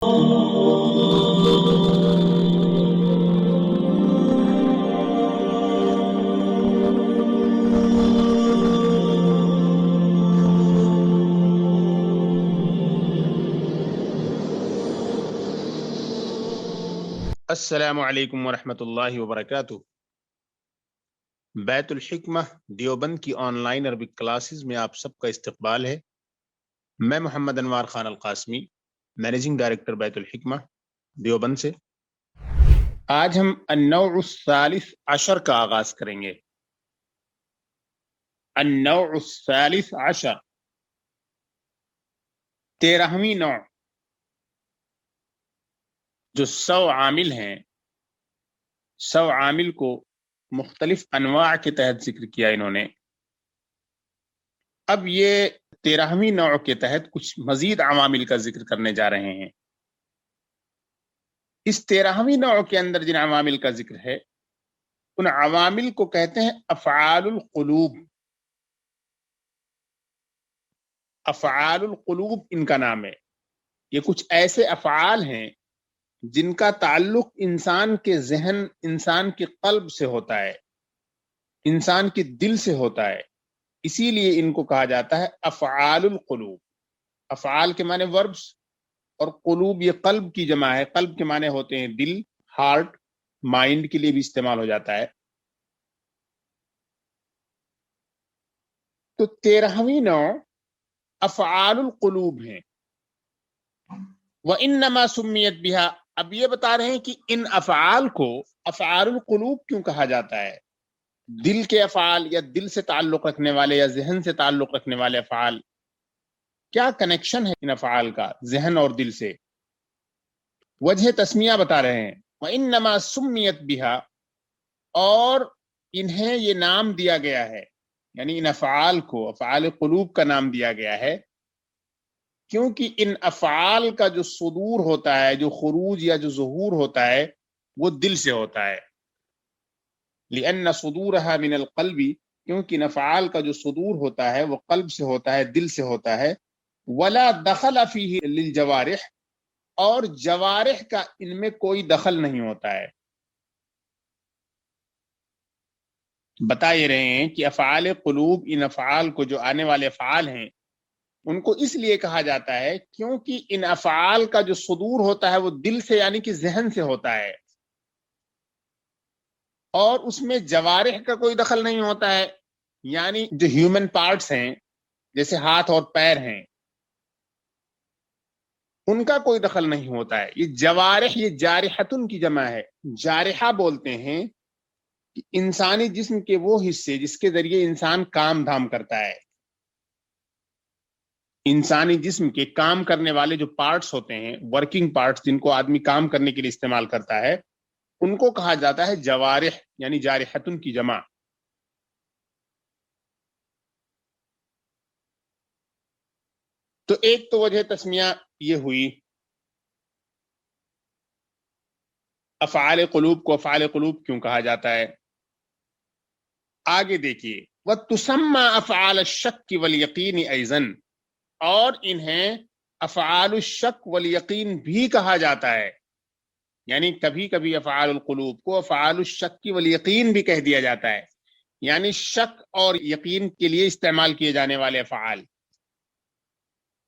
السلام علیکم ورحمۃ اللہ وبرکاتہ۔ بیت الحکمہ دیوبند کی آن لائن عربک کلاسز میں آپ سب کا استقبال ہے۔ میں محمد انوار خان القاسمی، مینیجنگ ڈائریکٹر بیت الحکمہ دیوبند سے۔ آج ہم النوع الثالث عشر کا آغاز کریں گے۔ النوع الثالث عشر، 13ویں نوع، جو 100 عامل ہیں۔ 100 عامل کو مختلف انواع کے تحت ذکر کیا انہوں نے۔ اب یہ 13ویں نوع کے تحت کچھ مزید عوامل کا ذکر کرنے جا رہے ہیں۔ اس 13ویں نوع کے اندر جن عوامل کا ذکر ہے، ان عوامل کو کہتے ہیں افعال القلوب۔ افعال القلوب ان کا نام ہے۔ یہ کچھ ایسے افعال ہیں جن کا تعلق انسان کے ذہن، انسان کے قلب سے ہوتا ہے، انسان کے دل سے ہوتا ہے، اسی لیے ان کو کہا جاتا ہے افعال القلوب۔ افعال کے معنی وربس، اور قلوب یہ قلب کی جمع ہے۔ قلب کے معنی ہوتے ہیں دل، ہارٹ، مائنڈ کے لیے بھی استعمال ہو جاتا ہے۔ تو 13ویں نوع افعال القلوب ہیں۔ وَإِنَّمَا سُمِّيَتْ بِهَا، اب یہ بتا رہے ہیں کہ ان افعال کو افعال القلوب کیوں کہا جاتا ہے۔ دل کے افعال، یا دل سے تعلق رکھنے والے، یا ذہن سے تعلق رکھنے والے افعال، کیا کنیکشن ہے ان افعال کا ذہن اور دل سے؟ وجہ تسمیہ بتا رہے ہیں۔ وَإِنَّمَا سُمِّيَتْ بِهَا، اور انہیں یہ نام دیا گیا ہے، یعنی ان افعال کو افعال قلوب کا نام دیا گیا ہے کیونکہ ان افعال کا جو صدور ہوتا ہے، جو خروج یا جو ظہور ہوتا ہے، وہ دل سے ہوتا ہے۔ لِأَنَّ صُدُورَهَا مِنَ الْقَلْبِ، کیونکہ ان افعال کا جو صدور ہوتا ہے وہ قلب سے ہوتا ہے، دل سے ہوتا ہے۔ وَلَا دَخَلَ فِيهِ لِلْجَوَارِحِ، اور جوارح کا ان میں کوئی دخل نہیں ہوتا ہے۔ بتا یہ رہے ہیں کہ افعال قلوب، ان افعال کو جو آنے والے افعال ہیں، ان کو اس لیے کہا جاتا ہے کیونکہ ان افعال کا جو صدور ہوتا ہے وہ دل سے، یعنی کہ ذہن سے ہوتا ہے، اور اس میں جوارح کا کوئی دخل نہیں ہوتا ہے، یعنی جو ہیومن پارٹس ہیں جیسے ہاتھ اور پیر ہیں، ان کا کوئی دخل نہیں ہوتا ہے۔ یہ جوارح، یہ جارحتن کی جمع ہے۔ جارحہ بولتے ہیں کہ انسانی جسم کے وہ حصے جس کے ذریعے انسان کام دھام کرتا ہے۔ انسانی جسم کے کام کرنے والے جو پارٹس ہوتے ہیں، ورکنگ پارٹس، جن کو آدمی کام کرنے کے لیے استعمال کرتا ہے، ان کو کہا جاتا ہے جوارح، یعنی جارحتن کی جمع۔ تو ایک تو وجہ تسمیہ یہ ہوئی، افعال قلوب کو افعال قلوب کیوں کہا جاتا ہے۔ آگے دیکھیے، وَتُسَمَّى أَفْعَالَ الشَّكِّ وَالْيَقِينِ أَيْضًا، اور انہیں افعال الشک والیقین بھی کہا جاتا ہے، یعنی کبھی کبھی افعال القلوب کو افعال الشک والیقین بھی کہہ دیا جاتا ہے، یعنی شک اور یقین کے لیے استعمال کیے جانے والے افعال۔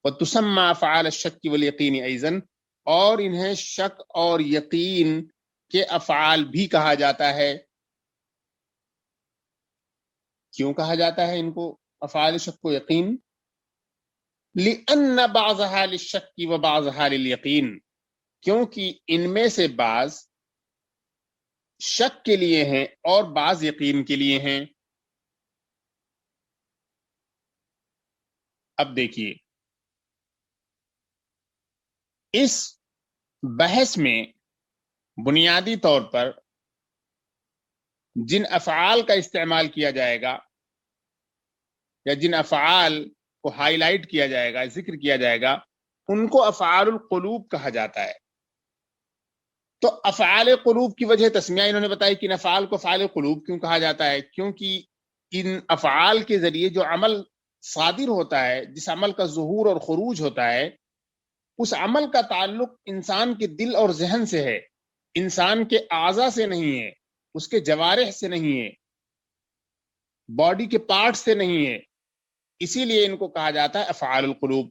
وَتُسَمَّى أَفْعَالَ الشَّكِّ وَالْيَقِينِ أَيْضًا، اور انہیں شک اور یقین کے افعال بھی کہا جاتا ہے۔ کیوں کہا جاتا ہے ان کو افعال شک و یقین؟ لِأَنَّ بَعْضَهَا لِلشَّكِّ وَبَعْضَهَا لِلْيَقِينِ، کیونکہ ان میں سے بعض شک کے لیے ہیں اور بعض یقین کے لیے ہیں۔ اب دیکھیے، اس بحث میں بنیادی طور پر جن افعال کا استعمال کیا جائے گا، یا جن افعال کو ہائی لائٹ کیا جائے گا، ذکر کیا جائے گا، ان کو افعال القلوب کہا جاتا ہے۔ تو افعال قلوب کی وجہ تسمیہ انہوں نے بتائی کہ ان افعال کو افعال قلوب کیوں کہا جاتا ہے، کیونکہ ان افعال کے ذریعے جو عمل صادر ہوتا ہے، جس عمل کا ظہور اور خروج ہوتا ہے، اس عمل کا تعلق انسان کے دل اور ذہن سے ہے، انسان کے اعضاء سے نہیں ہے، اس کے جوارح سے نہیں ہے، باڈی کے پارٹ سے نہیں ہے، اسی لیے ان کو کہا جاتا ہے افعال القلوب۔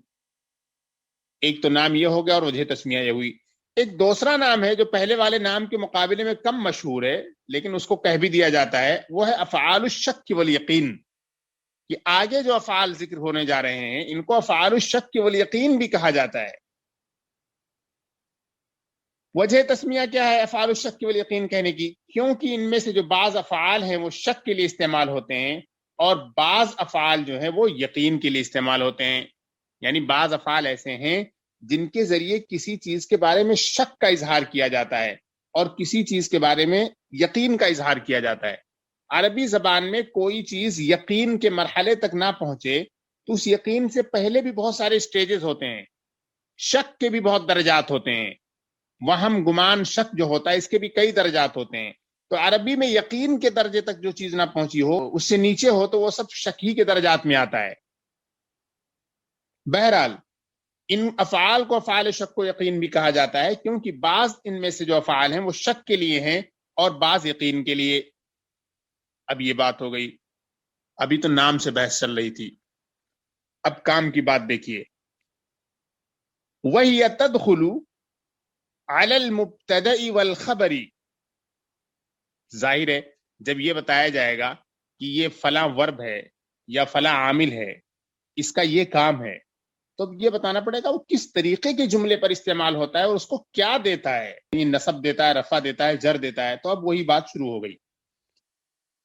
ایک تو نام یہ ہو گیا اور وجہ تسمیہ یہ ہوئی۔ ایک دوسرا نام ہے جو پہلے والے نام کے مقابلے میں کم مشہور ہے لیکن اس کو کہہ بھی دیا جاتا ہے، وہ ہے افعال الشک والیقین، کہ آگے جو افعال ذکر ہونے جا رہے ہیں ان کو افعال الشک والیقین بھی کہا جاتا ہے۔ وجہ تسمیہ کیا ہے افعال الشک والیقین کہنے کی؟ کیونکہ ان میں سے جو بعض افعال ہیں وہ شک کے لیے استعمال ہوتے ہیں اور بعض افعال جو ہیں وہ یقین کے لیے استعمال ہوتے ہیں۔ یعنی بعض افعال ایسے ہیں جن کے ذریعے کسی چیز کے بارے میں شک کا اظہار کیا جاتا ہے اور کسی چیز کے بارے میں یقین کا اظہار کیا جاتا ہے۔ عربی زبان میں کوئی چیز یقین کے مرحلے تک نہ پہنچے تو اس یقین سے پہلے بھی بہت سارے سٹیجز ہوتے ہیں، شک کے بھی بہت درجات ہوتے ہیں، وہم گمان شک جو ہوتا ہے اس کے بھی کئی درجات ہوتے ہیں۔ تو عربی میں یقین کے درجے تک جو چیز نہ پہنچی ہو، اس سے نیچے ہو تو وہ سب شک ہی کے درجات میں آتا ہے۔ بہرحال ان افعال کو افعال شک و یقین بھی کہا جاتا ہے کیونکہ بعض ان میں سے جو افعال ہیں وہ شک کے لیے ہیں اور بعض یقین کے لیے۔ اب یہ بات ہو گئی، ابھی تو نام سے بحث چل رہی تھی، اب کام کی بات دیکھیے۔ وَهِيَ تَدْخُلُ عَلَى الْمُبْتَدَإِ وَالْخَبَرِ، ظاہر ہے جب یہ بتایا جائے گا کہ یہ فلاں ورب ہے یا فلاں عامل ہے، اس کا یہ کام ہے، تو یہ بتانا پڑے گا وہ کس طریقے کے جملے پر استعمال ہوتا ہے اور اس کو کیا دیتا ہے، یہ نصب دیتا ہے، رفع دیتا ہے، جر دیتا ہے۔ تو اب وہی بات شروع ہو گئی،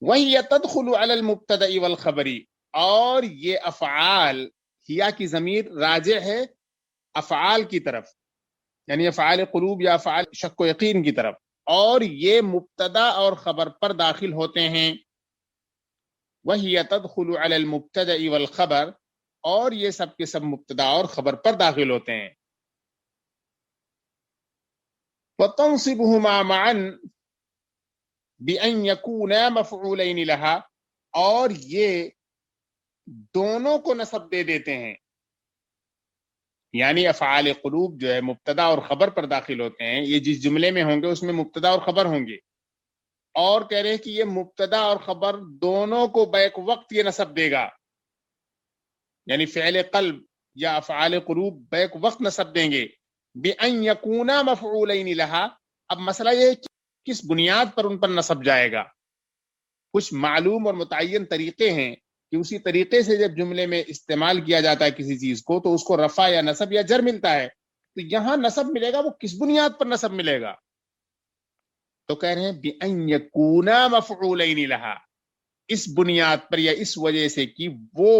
وَهِيَ تَدْخُلُ عَلَى الْمُبْتَدَإِ وَالْخَبَرِ، اور یہ افعال ہیا کی ضمیر راجع ہے افعال کی طرف، یعنی افعال قلوب یا افعال شک و یقین کی طرف، اور یہ مبتدا اور خبر پر داخل ہوتے ہیں۔ وَهِيَ تَدْخُلُ عَلَى الْمُبْتَدَإِ وَالْخَبَرِ، اور یہ سب کے سب مبتدا اور خبر پر داخل ہوتے ہیں۔ وَتَنْصِبُهُمَا مَعًا بِأَنْ يَكُونَا مَفْعُولَيْنِ لَهَا، اور یہ دونوں کو نصب دے دیتے ہیں، یعنی افعال قلوب جو ہے مبتدا اور خبر پر داخل ہوتے ہیں، یہ جس جملے میں ہوں گے اس میں مبتدا اور خبر ہوں گے، اور کہہ رہے ہیں کہ یہ مبتدا اور خبر دونوں کو بیک وقت یہ نصب دے گا، یعنی فعل قلب یا افعال قلوب بیک وقت نصب دیں گے۔ بِأَن يَكُونَا مَفْعُولَيْنِ لَهَا، اب مسئلہ یہ ہے کہ کس بنیاد پر ان پر نصب جائے گا۔ کچھ معلوم اور متعین طریقے ہیں کہ اسی طریقے سے جب جملے میں استعمال کیا جاتا ہے کسی چیز کو تو اس کو رفع یا نصب یا جر ملتا ہے، تو یہاں نصب ملے گا، وہ کس بنیاد پر نصب ملے گا؟ تو کہہ رہے ہیں بِأَن يَكُونَا مَفْعُولَيْنِ لَهَا، اس بنیاد پر یا اس وجہ سے کہ وہ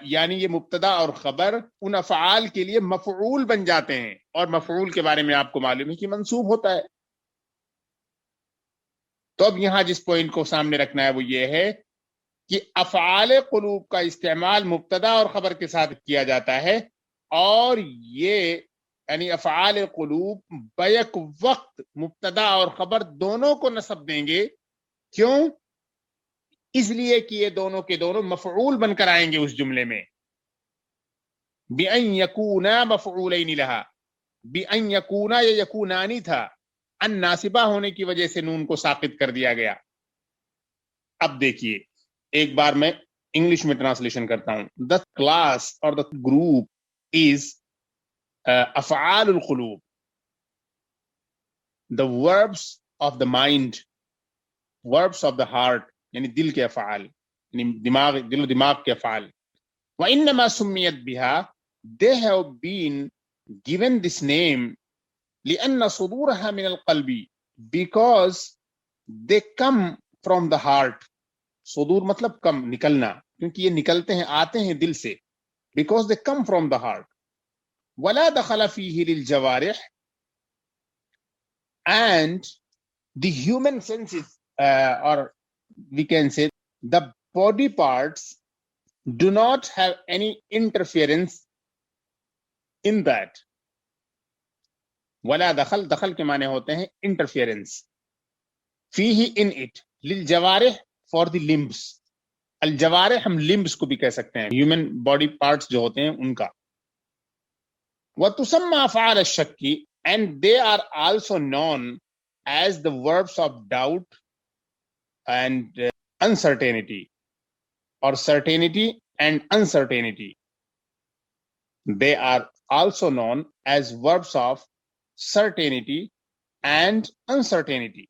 یعنی یہ مبتدا اور خبر ان افعال کے لیے مفعول بن جاتے ہیں، اور مفعول کے بارے میں آپ کو معلوم ہے کہ منصوب ہوتا ہے۔ تو اب یہاں جس پوائنٹ کو سامنے رکھنا ہے وہ یہ ہے کہ افعال قلوب کا استعمال مبتدا اور خبر کے ساتھ کیا جاتا ہے، اور یہ یعنی افعال قلوب بیک وقت مبتدا اور خبر دونوں کو نصب دیں گے۔ کیوں؟ اس لیے کہ یہ دونوں کے دونوں مفعول بن کر آئیں گے اس جملے میں۔ بِأَن يَكُونَا مَفْعُولَيْنِ لَهَا، بِأَن يَكُونَا یا یکونانی تھا، ان ناصبہ ہونے کی وجہ سے نون کو ساقط کر دیا گیا۔ اب دیکھیے ایک بار میں انگلش میں ٹرانسلیشن کرتا ہوں۔ The class or the group is افعال القلوب، the verbs of the mind، verbs of the heart، یعنی دل کے افعال، یعنی دل و دماغ کے افعال۔ وَإِنَّمَا سُمِّيَتْ بِهَا، they have been given this name لِأَنَّ صُدُورَهَا مِنَ الْقَلْبِ، because they come from the heart۔ صدور مطلب کم، نکلنا، کیونکہ یہ نکلتے ہیں، آتے ہیں دل سے، because they come from the heart۔ وَلَا دَخَلَ فِيهِ لِلْجَوَارِحِ، and the human senses or we can say the body parts do not have any interference in that۔ ولا دخل، دخل کے معنی ہوتے ہیں interference، فیہ in it، للجوارح for the limbs، الجوارح ہم limbs کو بھی کہہ سکتے ہیں، human body parts جو ہوتے ہیں ان کا۔ وَتُسَمَّى أَفْعَالَ الشَّكِّ, and they are also known as the verbs of doubt and uncertainty, or certainty and uncertainty. They are also known as verbs of certainty and uncertainty.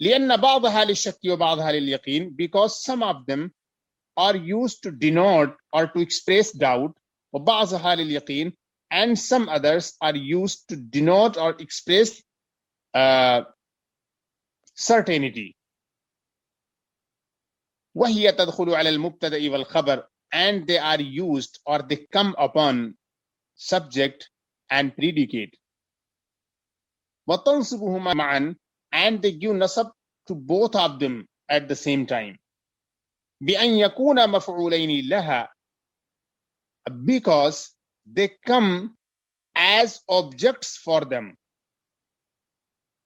لأن بعضها للشك وبعضها لليقين, because some of them are used to denote or to express doubt, وبعضها لليقين, and some others are used to denote or express certainty. وهي تدخل على المبتدأ والخبر, and they are used or they come upon subject and predicate. وتنصبهما معا, and they give nasab to both of them at the same time. بأن يكون مفعولين لها, because they come as objects for them.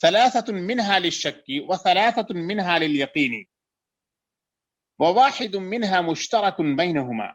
ثلاثة منها للشك وثلاثة منها لليقين وواحد منها مشترك بينهما.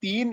3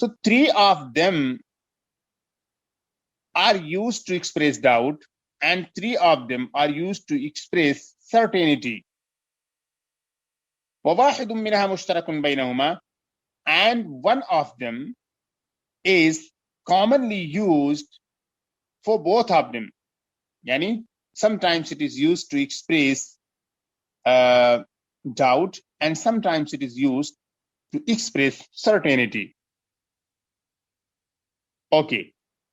So 3 of them are used to express doubt and 3 of them are used to express certainty. وواحد منها مشترك بينهما, and one of them is commonly used for both of them. Yani sometimes it is used to express doubt and sometimes it is used to express certainty. Okay,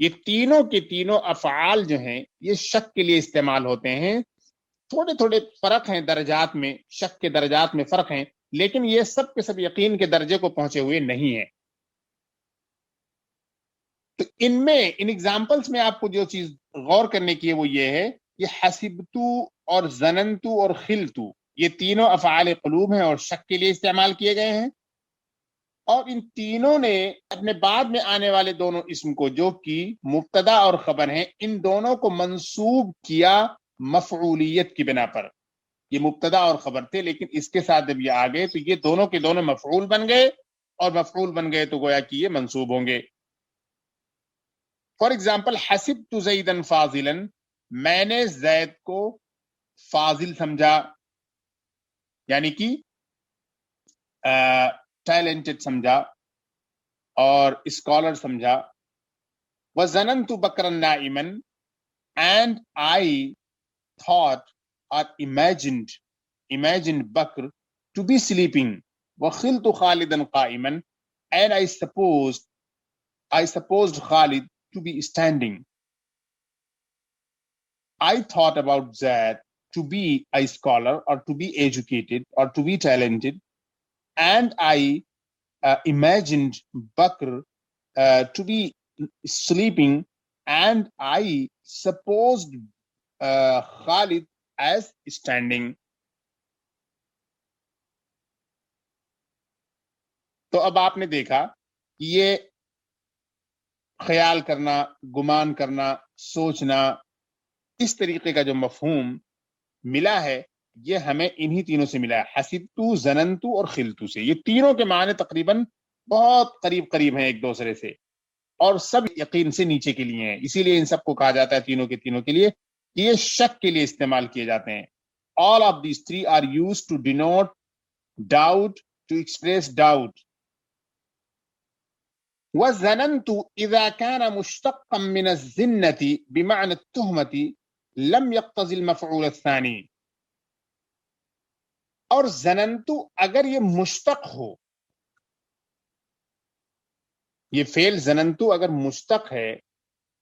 یہ تینوں کے تینوں افعال جو ہیں یہ شک کے لیے استعمال ہوتے ہیں. تھوڑے تھوڑے فرق ہیں درجات میں، شک کے درجات میں فرق ہیں، لیکن یہ سب کے سب یقین کے درجے کو پہنچے ہوئے نہیں ہیں. تو ان میں ان ایگزامپلس میں آپ کو جو چیز غور کرنے کی ہے وہ یہ ہے، یہ حسبتو اور ظننتو اور خلتو یہ تینوں افعال قلوب ہیں اور شک کے لیے استعمال کیے گئے ہیں، اور ان تینوں نے اپنے بعد میں آنے والے دونوں اسم کو جو کہ مبتدا اور خبر ہیں ان دونوں کو منسوب کیا مفعولیت کی بنا پر. یہ مبتدا اور خبر تھے، لیکن اس کے ساتھ جب یہ آ گئے تو یہ دونوں کے دونوں مفعول بن گئے، اور مفعول بن گئے تو گویا کہ یہ منسوب ہوں گے. فار ایگزامپل حسبت زیدا فاضلا، میں نے زید کو فاضل سمجھا، یعنی کہ ٹیلنٹڈ سمجھا اور اسکالر سمجھا. وظننت بکرا نائما، and I thought or imagined Bakr to be sleeping. وخلت خالدا قائما، and I supposed Khalid to be standing. I thought about Zaid to be a scholar or to be educated or to be talented, and I imagined Bakr to be sleeping, and I supposed Khalid as standing. تو اب آپ نے دیکھا کہ یہ خیال کرنا، گمان کرنا، سوچنا، اس طریقے کا جو مفہوم ملا ہے یہ ہمیں انہی تینوں سے ملا ہے، حسبتو، ظننتو اور خلتو سے. یہ تینوں کے معنی تقریباً بہت قریب قریب ہیں ایک دوسرے سے، اور سب یقین سے نیچے کے لیے ہیں. اسی لیے ان سب کو کہا جاتا ہے تینوں کے تینوں کے لیے یہ شک کے لیے استعمال کیے جاتے ہیں. All of these three are used to denote doubt, to express doubt. وَظَنَنْتُ إِذَا كَانَ مُشْتَقًّا مِنَ الزِّنَّةِ بِمَعْنَى التُّهْمَةِ لَمْ يَقْتَضِ الْمَفْعُولَ الثَّانِي. اور ظننتو اگر یہ مشتق ہو، یہ فعل ظننتو اگر مشتق ہے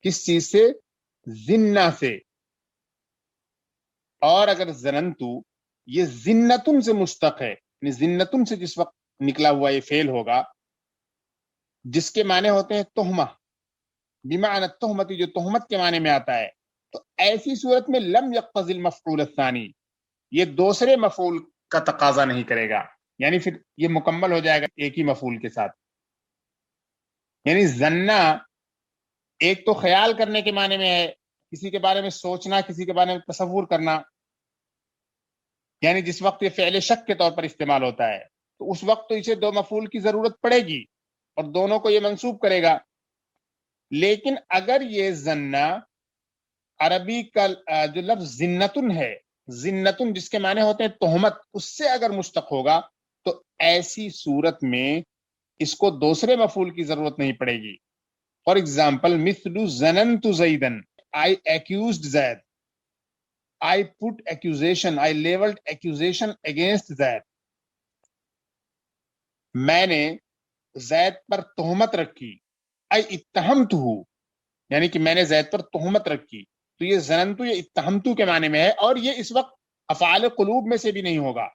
کس چیز سے؟ زنہ سے. اور اگر ظننتو یہ زنتن سے مشتق ہے، یعنی زنتن سے جس وقت نکلا ہوا یہ فعل ہوگا جس کے معنی ہوتے ہیں تہمہ، بمعنی التہمت جو تہمت کے معنی میں آتا ہے، تو ایسی صورت میں لم یقتضی المفعول الثانی، یہ دوسرے مفعول کا تقاضا نہیں کرے گا، یعنی پھر یہ مکمل ہو جائے گا ایک ہی مفعول کے ساتھ. یعنی ظنہ ایک تو خیال کرنے کے معنی میں ہے، کسی کے بارے میں سوچنا، کسی کے بارے میں تصور کرنا، یعنی جس وقت یہ فعل شک کے طور پر استعمال ہوتا ہے تو اس وقت تو اسے دو مفعول کی ضرورت پڑے گی اور دونوں کو یہ منسوب کرے گا. لیکن اگر یہ ظنہ عربی کا جو لفظ زنتن ہے، زنتن جس کے معنی ہوتے ہیں تہمت، اس سے اگر مشتق ہوگا تو ایسی صورت میں اس کو دوسرے مفعول کی ضرورت نہیں پڑے گی. فار ایگزامپل مثل ظننت زیدن، I accused Zaid. I put accusation, I leveled accusation against Zaid. میں نے زید پر تہمت رکھی، I اتہمتہ، یعنی کہ میں نے زید پر تہمت رکھی. تو یہ ظننتو یہ اتہمتو کے معنی میں ہے، اور یہ اس وقت افعال قلوب میں سے بھی نہیں ہوگا.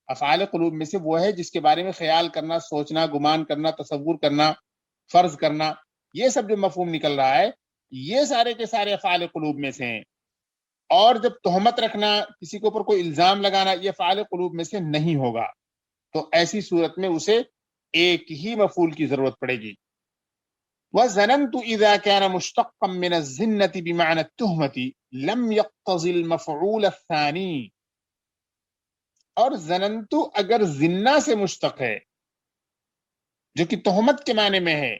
افعال قلوب میں سے وہ ہے جس کے بارے میں خیال کرنا، سوچنا، گمان کرنا، تصور کرنا، فرض کرنا، یہ سب جو مفہوم نکل رہا ہے یہ سارے کے سارے افعال قلوب میں سے ہیں. اور جب تہمت رکھنا، کسی کے اوپر کوئی الزام لگانا، یہ افعال قلوب میں سے نہیں ہوگا. تو ایسی صورت میں اسے ایک ہی مفعول کی ضرورت پڑے گی. وَظَنَنْتُ إِذَا كَانَ مُشْتَقًّا مِنَ الزِّنَّةِ بِمَعْنَى التُّهْمَةِ لَمْ يَقْتَضِ الْمَفْعُولَ الثَّانِي. اور ظننتو اگر زنہ سے مشتق ہے جو کہ تہمت کے معنی میں ہے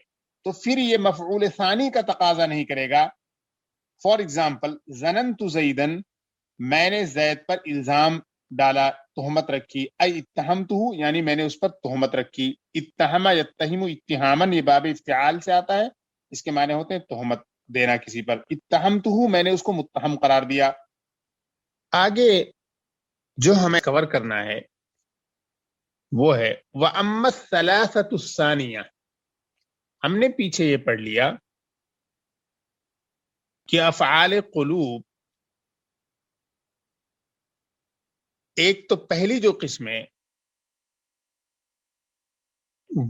تو پھر یہ مفعول ثانی کا تقاضا نہیں کرے گا. فار ایگزامپل ظننت زیدن، میں نے زید پر الزام ڈالا، تہمت رکھی. ای اتہمتہ، یعنی میں نے اس پر تہمت رکھی. اتہم یتہم اتہامن، یہ باب افتعال سے آتا ہے، اس کے معنی ہوتے ہیں تہمت دینا کسی پر. اتہمتہ، میں نے اس کو متہم قرار دیا. آگے جو ہمیں کور کرنا ہے وہ ہے وَأَمَّا الثَّلَاثَةُ الثَّانِيَةُ. ہم نے پیچھے یہ پڑھ لیا کہ افعال قلوب ایک تو پہلی جو قسم ہے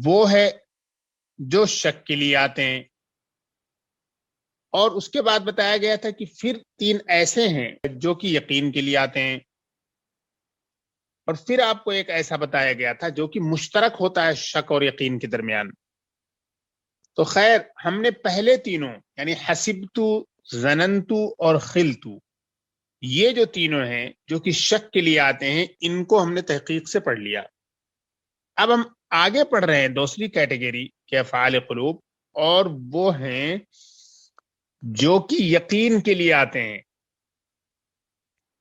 وہ ہے جو شک کے لیے آتے ہیں، اور اس کے بعد بتایا گیا تھا کہ پھر 3 ایسے ہیں جو کہ یقین کے لیے آتے ہیں، اور پھر آپ کو ایک ایسا بتایا گیا تھا جو کہ مشترک ہوتا ہے شک اور یقین کے درمیان۔ تو خیر، ہم نے پہلے تینوں یعنی حسبتو، ظننتو اور خلتو، یہ جو تینوں ہیں جو کہ شک کے لیے آتے ہیں، ان کو ہم نے تحقیق سے پڑھ لیا۔ اب ہم آگے پڑھ رہے ہیں دوسری کیٹیگری کے افعال قلوب، اور وہ ہیں جو کہ یقین کے لیے آتے ہیں۔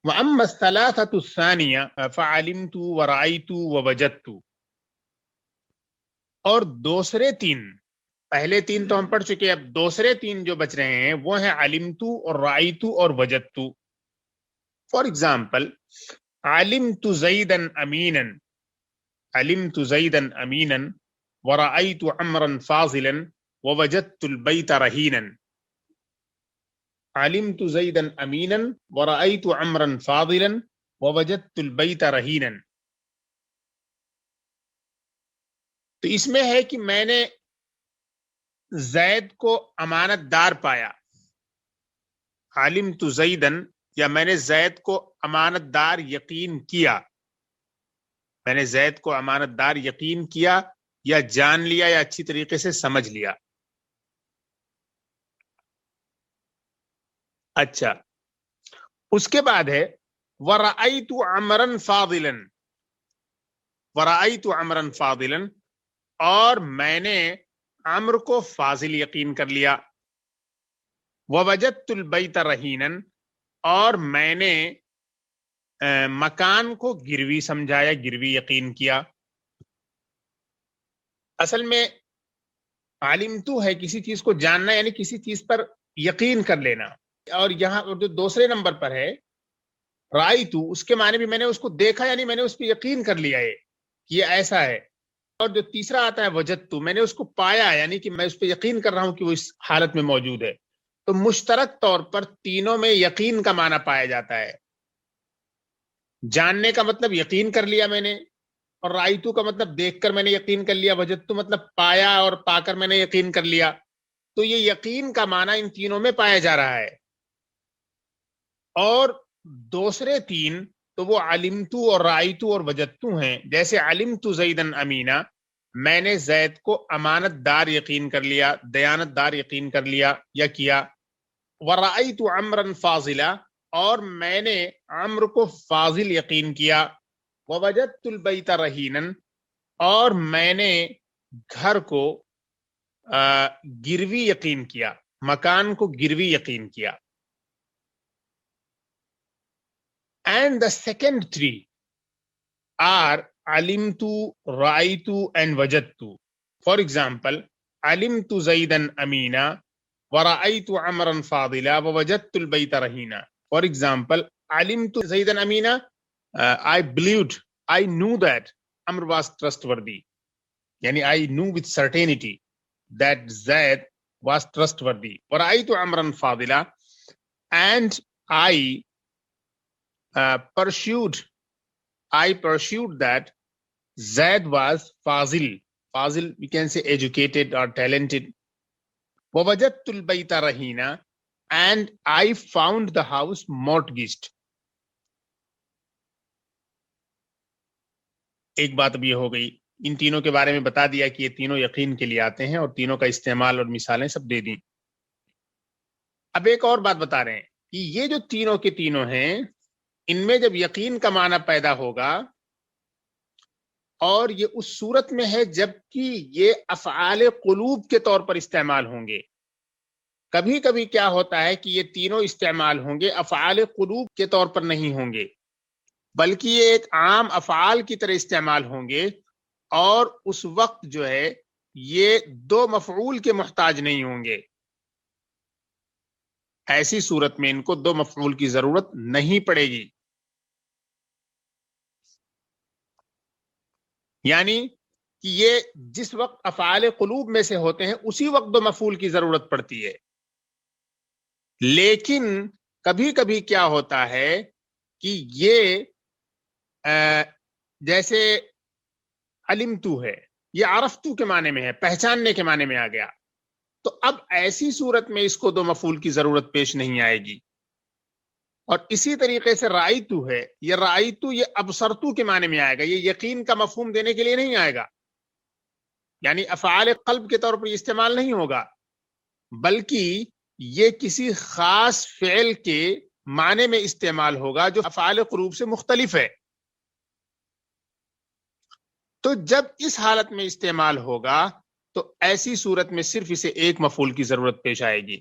وَأَمَّا الثَّلَاثَةُ الثَّانِيَةُ فَعَلِمْتُ وَرَأَيْتُ وَوَجَدْتُ، اور دوسرے 3، پہلے 3 تو ہم پڑھ چکے، اب دوسرے 3 جو بچ رہے ہیں وہ ہیں علمتو اور رأیتو اور وجدتو۔ فار ایگزامپل، علمت زیدا امینا، علمت زیدا امینا ورأیت عمرا فاضلا ووجدت البیت رہینا۔ علمت زیدا امینا ورأیت عمرا فاضلا ووجدت البیت رہینا۔ تو اس میں ہے کہ میں نے زید کو امانت دار پایا، علمت زیدا، یا میں نے زید کو امانت دار یقین کیا، میں نے زید کو امانت دار یقین کیا یا جان لیا یا اچھی طریقے سے سمجھ لیا۔ اچھا، اس کے بعد ہے وَرَأَيْتُ عَمْرًا فَاضِلًا، وَرَأَيْتُ عَمْرًا فَاضِلًا، اور میں نے عمر کو فاضل یقین کر لیا۔ وَوَجَدْتُ الْبَيْتَ رَهِينًا، اور میں نے مکان کو گروی سمجھایا، گروی یقین کیا۔ اصل میں علمتو ہے کسی چیز کو جاننا، یعنی کسی چیز پر یقین کر لینا، اور یہاں جو دوسرے نمبر پر ہے رائتو، اس کے معنی بھی میں نے اس کو دیکھا، یعنی میں نے اس پہ یقین کر لیا ہے کہ یہ ایسا ہے۔ اور جو تیسرا آتا ہے وجدتو، میں نے اس کو پایا، یعنی کہ میں اس پہ یقین کر رہا ہوں کہ وہ اس حالت میں موجود ہے۔ تو مشترک طور پر تینوں میں یقین کا معنی پایا جاتا ہے۔ جاننے کا مطلب یقین کر لیا میں نے، اور رائتو کا مطلب دیکھ کر میں نے یقین کر لیا، وجدتو مطلب پایا اور پا کر میں نے یقین کر لیا۔ تو یہ یقین کا معنی ان تینوں میں پایا جا رہا ہے۔ اور دوسرے 3 تو وہ علمتو اور رائتو اور وجدتو ہیں۔ جیسے علمتو زیدن امینا، میں نے زید کو امانت دار یقین کر لیا، دیانت دار یقین کر لیا یا کیا۔ ورأیتو عمرا فاضلا، اور میں نے عمر کو فاضل یقین کیا۔ ووجدت البیت رہینا، اور میں نے گھر کو گروی یقین کیا، مکان کو گروی یقین کیا۔ And the second 3 are علمتو، رأیتو and وجدتو۔ For example، علمت زیدا امینا ورأیت عمرا فاضلا ووجدت البیت رہینا۔ For example، علمت زیدا امینا، I believed، I knew that Amr was trustworthy، یعنی I knew with certainty that Zaid was trustworthy۔ ورأیت Umra فاضلا، and I pursued that Zaid was fazil. Fazil, we can say educated or talented. وَوَجَدْتُ الْبَيْتَ رَهِينًا، and I found the house mortgaged۔ ایک بات اب یہ ہو گئی، ان تینوں کے بارے میں بتا دیا کہ یہ تینوں یقین کے لیے آتے ہیں، اور تینوں کا استعمال اور مثالیں سب دے دیں۔ اب ایک اور بات بتا رہے ہیں کہ یہ جو تینوں کے تینوں ہیں، ان میں جب یقین کا معنی پیدا ہوگا، اور یہ اس صورت میں ہے جبکہ یہ افعال قلوب کے طور پر استعمال ہوں گے۔ کبھی کبھی کیا ہوتا ہے کہ یہ تینوں استعمال ہوں گے، افعال قلوب کے طور پر نہیں ہوں گے، بلکہ یہ ایک عام افعال کی طرح استعمال ہوں گے، اور اس وقت جو ہے یہ 2 مفعول کے محتاج نہیں ہوں گے۔ ایسی صورت میں ان کو 2 مفعول کی ضرورت نہیں پڑے گی۔ یعنی کہ یہ جس وقت افعال قلوب میں سے ہوتے ہیں اسی وقت 2 مفعول کی ضرورت پڑتی ہے۔ لیکن کبھی کبھی کیا ہوتا ہے کہ یہ جیسے علمتو ہے، یہ عرفتو کے معنی میں ہے، پہچاننے کے معنی میں آ گیا، تو اب ایسی صورت میں اس کو دو مفعول کی ضرورت پیش نہیں آئے گی۔ اور اسی طریقے سے رائتو ہے، یہ رائتو یہ ابصرتو کے معنی میں آئے گا، یہ یقین کا مفہوم دینے کے لیے نہیں آئے گا، یعنی افعال قلب کے طور پر استعمال نہیں ہوگا، بلکہ یہ کسی خاص فعل کے معنی میں استعمال ہوگا جو افعال قلوب سے مختلف ہے۔ تو جب اس حالت میں استعمال ہوگا تو ایسی صورت میں صرف اسے ایک مفعول کی ضرورت پیش آئے گی۔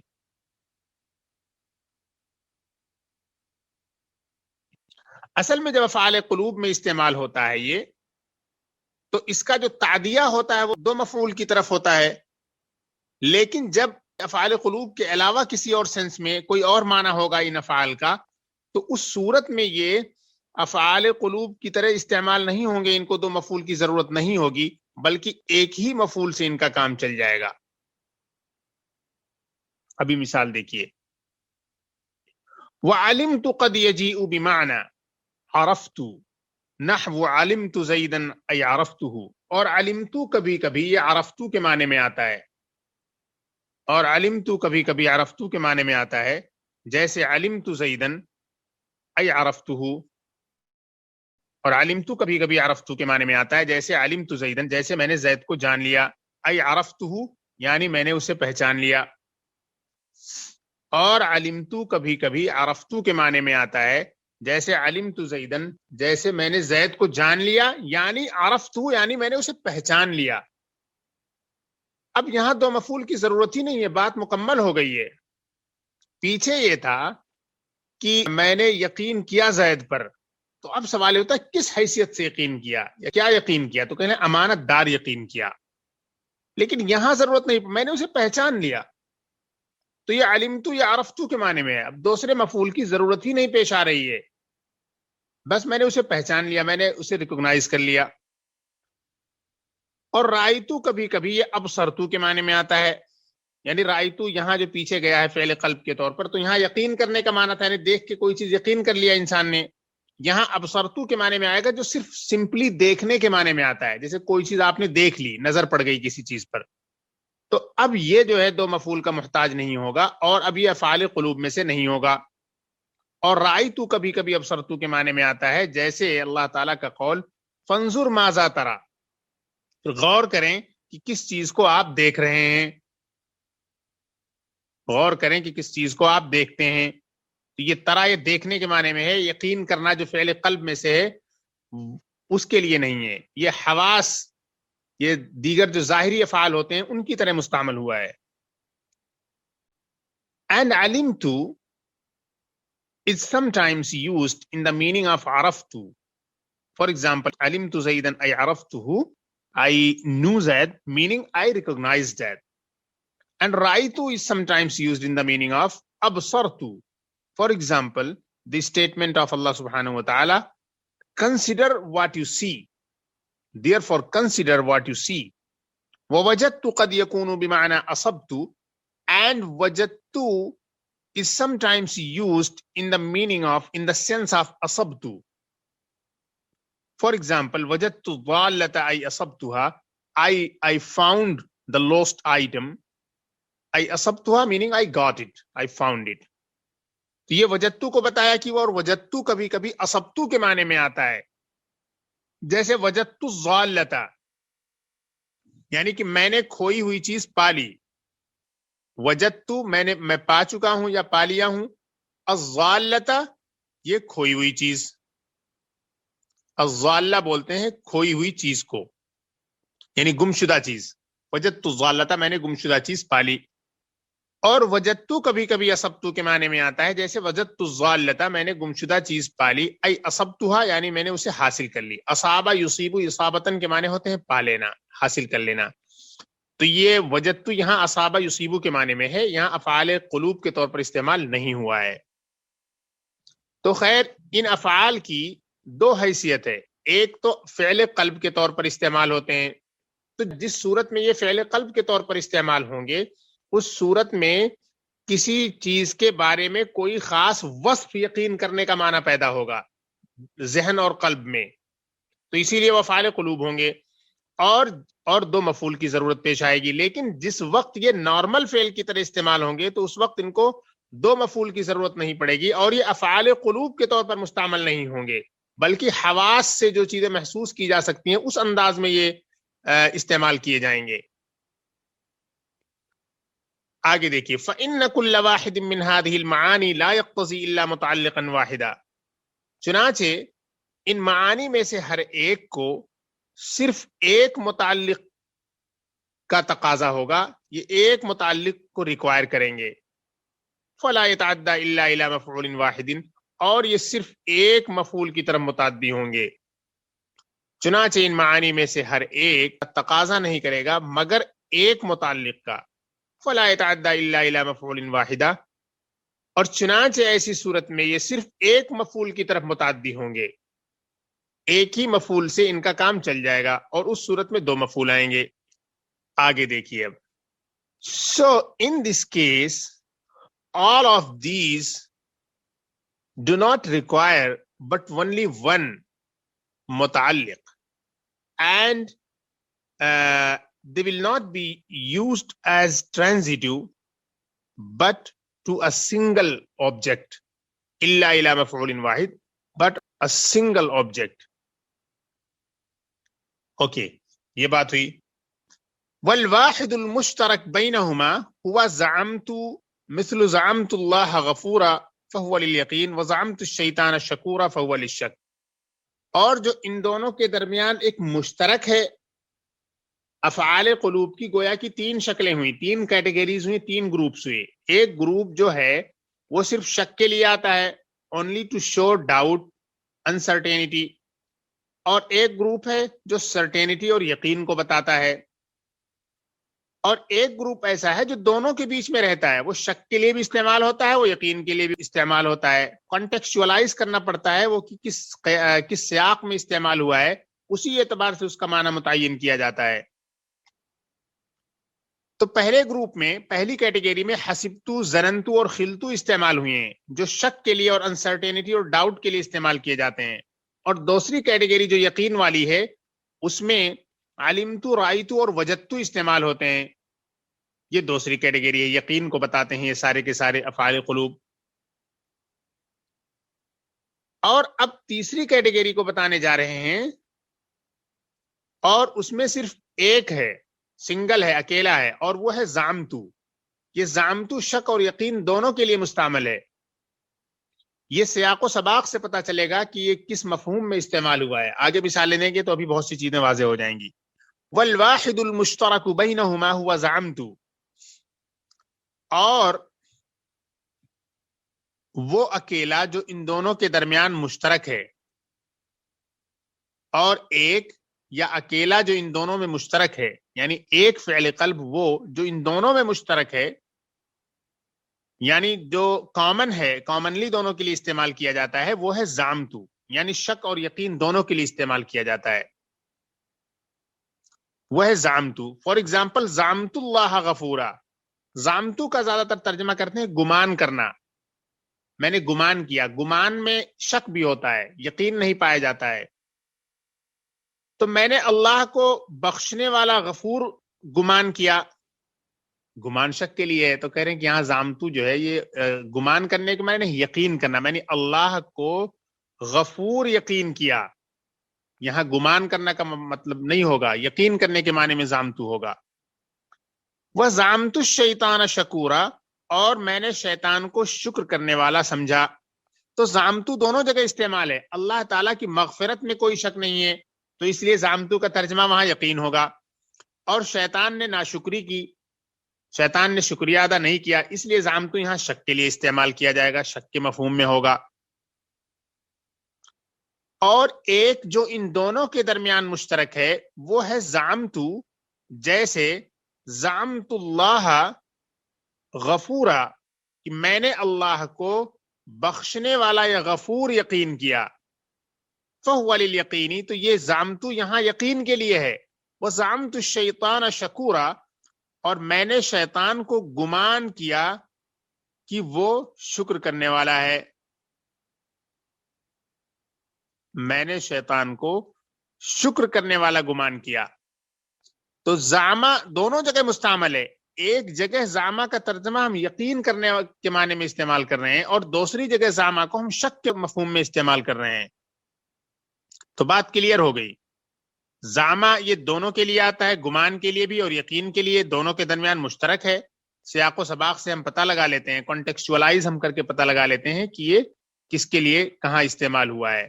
اصل میں جب افعال قلوب میں استعمال ہوتا ہے یہ، تو اس کا جو تعدیہ ہوتا ہے وہ دو مفعول کی طرف ہوتا ہے، لیکن جب افعال قلوب کے علاوہ کسی اور سینس میں کوئی اور معنی ہوگا ان افعال کا، تو اس صورت میں یہ افعال قلوب کی طرح استعمال نہیں ہوں گے، ان کو دو مفعول کی ضرورت نہیں ہوگی، بلکہ ایک ہی مفعول سے ان کا کام چل جائے گا۔ ابھی مثال دیکھیے، وَعَلِمْتُ قَدْ يَجِيءُ بِمَعْنَى عَرَفْتُ نحو علمت زیدن ای عرفتہ، اور علمتو کبھی کبھی یہ عرفتو کے معنی میں آتا ہے، اور علمتو کبھی کبھی عرفتو کے معنی میں آتا ہے، جیسے علمت زیدن ای عرفتہ، اور علمتو کبھی کبھی عرفتو کے معنی میں آتا ہے، جیسے علمت زیدن جیسے میں نے زید کو جان لیا، ای عرفتہ یعنی میں نے اسے پہچان لیا، اور علمتو کبھی کبھی عرفتو کے معنی میں آتا ہے، جیسے علمت زیدن جیسے میں نے زید کو جان لیا، یعنی عرفتو یعنی میں نے اسے پہچان لیا۔ اب یہاں دو مفعول کی ضرورت ہی نہیں ہے، بات مکمل ہو گئی ہے۔ پیچھے یہ تھا کہ میں نے یقین کیا زید پر، تو اب سوال ہوتا ہے کس حیثیت سے یقین کیا یا کیا یقین کیا، تو کہنے امانت دار یقین کیا، لیکن یہاں ضرورت نہیں، میں نے اسے پہچان لیا، تو یہ علمتو یا عرفتو کے معنی میں ہے، اب دوسرے مفعول کی ضرورت ہی نہیں پیش آ رہی ہے، بس میں نے اسے پہچان لیا، میں نے اسے ریکگنائز کر لیا۔ اور رائتو کبھی کبھی یہ ابصرتو کے معنی میں آتا ہے، یعنی رائتو یہاں جو پیچھے گیا ہے فعل قلب کے طور پر، تو یہاں یقین کرنے کا معنی تھا، یعنی دیکھ کے کوئی چیز یقین کر لیا انسان نے، یہاں ابصرتو کے معنی میں آئے گا جو صرف سمپلی دیکھنے کے معنی میں آتا ہے، جیسے کوئی چیز آپ نے دیکھ لی، نظر پڑ گئی کسی چیز پر، تو اب یہ جو ہے دو مفعول کا محتاج نہیں ہوگا، اور اب یہ افعال قلوب میں سے نہیں ہوگا۔ اور رائتو کبھی کبھی ابصرتو کے معنی میں آتا ہے، جیسے اللہ تعالیٰ کا قول فانظر ماذا ترى، غور کریں کہ کس چیز کو آپ دیکھ رہے ہیں، غور کریں کہ کس چیز کو آپ دیکھتے ہیں، تو یہ ترا یہ دیکھنے کے معنی میں ہے، یقین کرنا جو فعل قلب میں سے ہے اس کے لیے نہیں ہے، یہ حواس، یہ دیگر جو ظاہری افعال ہوتے ہیں ان کی طرح مستعمل ہوا ہے۔ And علمتو is sometimes used in the meaning of عرفتو. For example, علمت زیدن ای عرفتہ، I knew Zaid, meaning I recognized that. And raitu is sometimes used in the meaning of absartu. For example, the statement of Allah subhanahu wa ta'ala, consider what you see. Therefore, consider what you see. وَوَجَدْتُ قَدْ يَكُونُ بِمَعْنَا أَصَبْتُ. And وَجَدْتُ is sometimes used in the meaning of, in the sense of asabtu. For example, وَجَدْتُ ضَالَّةَ أَيْ أَصَبْتُهَا. I found the lost item. I أَصَبْتُهَا meaning I got it, I found it. تو یہ وجدتو کو بتایا کہ وہ، اور وجدتو کبھی کبھی اصبتو کے معنی میں آتا ہے، جیسے وجدتو الضالۃ یعنی کہ میں نے کھوئی ہوئی چیز پا لی، وجدتو میں پا چکا ہوں یا پا لیا ہوں، الضالۃ یہ کھوئی ہوئی چیز، الضالہ بولتے ہیں کھوئی ہوئی چیز کو، یعنی گمشدہ چیز، وجدتو الضالۃ میں نے گمشدہ چیز پا لی۔ اور وجدتو کبھی کبھی اصبتو کے معنی میں آتا ہے، جیسے وجدتو الضالۃ میں نے گمشدہ چیز پا لی، ای اصبتها یعنی میں نے اسے حاصل کر لی۔ اصابہ یصیبو اصابتن کے معنی ہوتے ہیں پا لینا، حاصل کر لینا، تو یہ وجدتو یہاں اصابہ یصیبو کے معنی میں ہے، یہاں افعال قلوب کے طور پر استعمال نہیں ہوا ہے۔ تو خیر ان افعال کی دو حیثیت ہے، ایک تو فعل قلب کے طور پر استعمال ہوتے ہیں، تو جس صورت میں یہ فعل قلب کے طور پر استعمال ہوں گے اس صورت میں کسی چیز کے بارے میں کوئی خاص وصف یقین کرنے کا معنی پیدا ہوگا ذہن اور قلب میں، تو اسی لیے وہ افعال قلوب ہوں گے، اور دو مفعول کی ضرورت پیش آئے گی۔ لیکن جس وقت یہ نارمل فعل کی طرح استعمال ہوں گے تو اس وقت ان کو دو مفعول کی ضرورت نہیں پڑے گی، اور یہ افعال قلوب کے طور پر مستعمل نہیں ہوں گے، بلکہ حواس سے جو چیزیں محسوس کی جا سکتی ہیں اس انداز میں یہ استعمال کیے جائیں گے۔ آگے دیکھیے فَإِنَّ كُلَّ وَاحِدٍ مِّنْ هَذِهِ الْمَعَانِي لَا يَقْتَضِي إِلَّا مُتَعَلِّقًا وَاحِدًا، چنانچہ ان معانی میں سے ہر ایک کو صرف ایک متعلق کا تقاضا ہوگا، یہ ایک متعلق کو ریکوائر کریں گے۔ فَلَا يَتَعَدَّى إِلَّا إِلَى مَفْعُولٍ وَاحِدٍ، اور یہ صرف ایک مفعول کی طرف متعدی ہوں گے۔ چنانچہ ان معانی میں سے ہر ایک تقاضا نہیں کرے گا مگر ایک متعلق کا، فَلَا يَتَعَدَّى إِلَّا إِلَى مَفْعُولٍ وَاحِدٍ، اور چنانچہ ایسی صورت میں یہ صرف ایک مفعول کی طرف متعدی ہوں گے، ایک ہی مفعول سے ان کا کام چل جائے گا، اور اس صورت میں دو مفعول آئیں گے۔ آگے دیکھیے اب، so in this case all of these do not require but only one muta'alliq, and they will not be used as transitive but to a single object illa ila maf'ulin wahid, but a single object. Okay, یہ بات ہوئی۔ والواحد المشترک بینہما هو زعمت مثل زعمت اللہ غفورا فهو لليقین وزعمت الشیطان شکورا فهو للشک، اور جو ان دونوں کے درمیان ایک مشترک ہے افعال قلوب کی، گویا کی تین شکلیں ہوئی، تین کیٹیگریز ہوئی، تین گروپس ہوئے۔ ایک گروپ جو ہے وہ صرف شک کے لیے آتا ہے، only to show doubt, uncertainty، اور ایک گروپ ہے جو سرٹینٹی اور یقین کو بتاتا ہے، اور ایک گروپ ایسا ہے جو دونوں کے بیچ میں رہتا ہے، وہ شک کے لیے بھی استعمال ہوتا ہے، وہ یقین کے لیے بھی استعمال ہوتا ہے۔ کانٹیکسچولائز کرنا پڑتا ہے وہ کہ کس سیاق میں استعمال ہوا ہے، اسی اعتبار سے اس کا معنی متعین کیا جاتا ہے۔ تو پہلے گروپ میں، پہلی کیٹیگری میں حسبتو، ظننتو اور خلتو استعمال ہوئے ہیں، جو شک کے لیے اور انسرٹینٹی اور ڈاؤٹ کے لیے استعمال کیے جاتے ہیں، اور دوسری کیٹیگری جو یقین والی ہے اس میں علمتو، رائیتو اور وجدتو استعمال ہوتے ہیں۔ یہ دوسری کیٹیگری ہے، یقین کو بتاتے ہیں یہ سارے کے سارے افعال قلوب۔ اور اب تیسری کیٹیگری کو بتانے جا رہے ہیں، اور اس میں صرف ایک ہے، سنگل ہے، اکیلا ہے، اور وہ ہے زعمتو۔ یہ زعمتو شک اور یقین دونوں کے لیے مستعمل ہے۔ یہ سیاق و سباق سے پتہ چلے گا کہ یہ کس مفہوم میں استعمال ہوا ہے، آگے مثالیں دیں گے تو ابھی بہت سی چیزیں واضح ہو جائیں گی۔ والواحد المشترک بینہما هو زعمتو، اور وہ اکیلا جو ان دونوں کے درمیان مشترک ہے، اور ایک یا اکیلا جو ان دونوں میں مشترک ہے، یعنی ایک فعل قلب وہ جو ان دونوں میں مشترک ہے، یعنی جو کامن ہے، کامنلی دونوں کے لیے استعمال کیا جاتا ہے، وہ ہے زعمتو، یعنی شک اور یقین دونوں کے لیے استعمال کیا جاتا ہے، وہ ہے زعمتو۔ فار ایگزامپل زعمت اللہ غفورا، زعمتو کا زیادہ تر ترجمہ کرتے ہیں گمان کرنا، میں نے گمان کیا۔ گمان میں شک بھی ہوتا ہے، یقین نہیں پایا جاتا ہے۔ تو میں نے اللہ کو بخشنے والا غفور گمان کیا، گمان شک کے لیے ہے، تو کہہ رہے ہیں کہ یہاں زعمتو جو ہے یہ گمان کرنے کے معنی نہیں، یقین کرنا، میں نے اللہ کو غفور یقین کیا۔ یہاں گمان کرنا کا مطلب نہیں ہوگا، یقین کرنے کے معنی میں زعمتو ہوگا۔ وَزَعَمْتُ الشَّيْطَانَ شَكُورًا، اور میں نے شیطان کو شکر کرنے والا سمجھا۔ تو زعمتو دونوں جگہ استعمال ہے، اللہ تعالیٰ کی مغفرت میں کوئی شک نہیں ہے تو اس لیے زعمتو کا ترجمہ وہاں یقین ہوگا، اور شیطان نے ناشکری کی، شیطان نے شکریہ ادا نہیں کیا، اس لیے زعمتو یہاں شک کے لیے استعمال کیا جائے گا، شک کے مفہوم میں ہوگا۔ اور ایک جو ان دونوں کے درمیان مشترک ہے وہ ہے زعمتو، جیسے زعمت اللہ غفورا، کہ میں نے اللہ کو بخشنے والا یا غفور یقین کیا۔ فَهُوَ لِلْيَقِينِ، تو یہ زعمتو یہاں یقین کے لیے ہے۔ وَزَعَمْتُ الشَّيْطَانَ شَكُورًا، اور میں نے شیطان کو گمان کیا کہ وہ شکر کرنے والا ہے. میں نے شیطان کو شکر کرنے والا گمان کیا. تو زعما دونوں جگہ مستعمل ہے. ایک جگہ زعما کا ترجمہ ہم یقین کرنے کے معنی میں استعمال کر رہے ہیں اور دوسری جگہ زعما کو ہم شک کے مفہوم میں استعمال کر رہے ہیں. تو بات کلیئر ہو گئی. زعما یہ دونوں کے لیے آتا ہے, گمان کے لیے بھی اور یقین کے لیے. دونوں کے درمیان مشترک ہے. سیاق و سباق سے ہم پتہ لگا لیتے ہیں, کانٹیکسچوائز ہم کر کے پتہ لگا لیتے ہیں کہ یہ کس کے لیے کہاں استعمال ہوا ہے.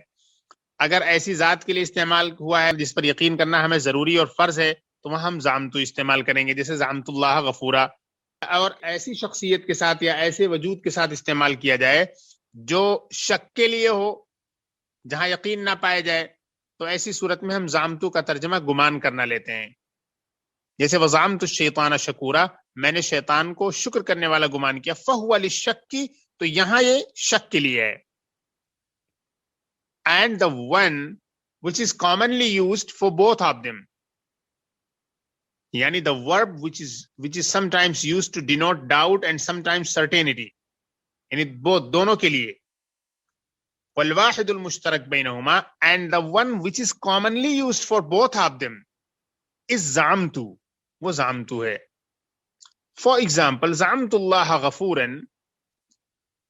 اگر ایسی ذات کے لیے استعمال ہوا ہے جس پر یقین کرنا ہمیں ضروری اور فرض ہے تو وہاں ہم زعمتو استعمال کریں گے, جیسے زعمت اللہ غفورا. اور ایسی شخصیت کے ساتھ یا ایسے وجود کے ساتھ استعمال کیا جائے جو شک کے لیے ہو, جہاں یقین نہ پائے جائے, تو ایسی صورت میں ہم زعمتو کا ترجمہ گمان کرنا لیتے ہیں. جیسے وزعمت الشیطان شکورا, میں نے شیطان کو شکر کرنے والا گمان کیا. فہو للشک, تو یہاں یہ شک کے لیے ہے. And the one which is commonly used for both of them, yani the verb which is sometimes used to denote doubt and sometimes certainty, yani both dono ke liye. والواحد المشترك بينهما, and the one which is commonly used for both of them is زعمت, وہ زعمت ہے. For example, زعمت الله غفورا,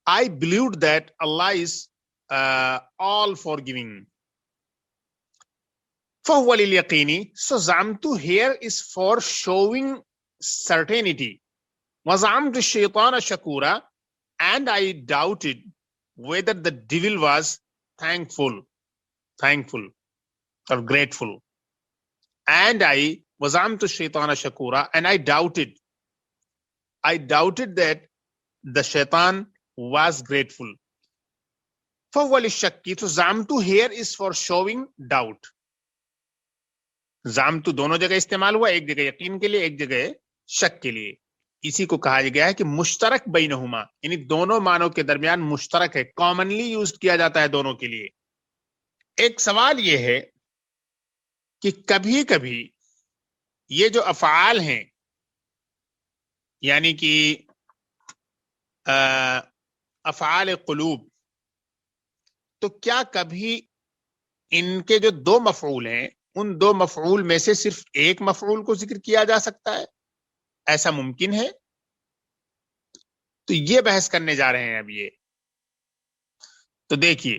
I believed that Allah is all forgiving. فهو لليقين, so زعمت here is for showing certainty. وزعمت الشيطان شكورا, and I doubted whether the devil was thankful or grateful. And I وزعمت الشيطان شكورا, and I doubted that the shaitan was grateful. فَهُوَ لِلشَّكِّ, تو زعمتو here is for showing doubt. زعمتو دونوں جگہ استعمال ہوا, ایک جگہ یقین کے لیے, ایک جگہ شک کے لیے. اسی کو کہا گیا ہے کہ مشترک بینہما, یعنی دونوں معنوں کے درمیان مشترک ہے, کامنلی یوزڈ کیا جاتا ہے دونوں کے لیے. ایک سوال یہ ہے کہ کبھی کبھی یہ جو افعال ہیں, یعنی کہ افعال قلوب, تو کیا کبھی ان کے جو دو مفعول ہیں ان دو مفعول میں سے صرف ایک مفعول کو ذکر کیا جا سکتا ہے؟ ایسا ممکن ہے؟ تو یہ بحث کرنے جا رہے ہیں اب یہ. تو دیکھیے,